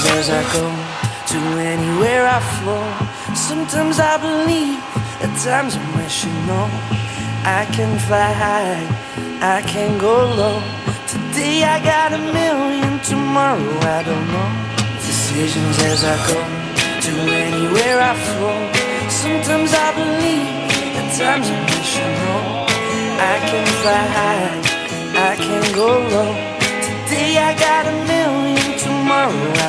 decisions as I go to anywhere I flow. Sometimes I believe, at times I wish you know. I can fly high, I can go low. Today I got a million, tomorrow I don't know. Decisions as I go to anywhere I flow. Sometimes I believe, at times I wish you know. I can fly high, I can go low. Today I got a million, tomorrow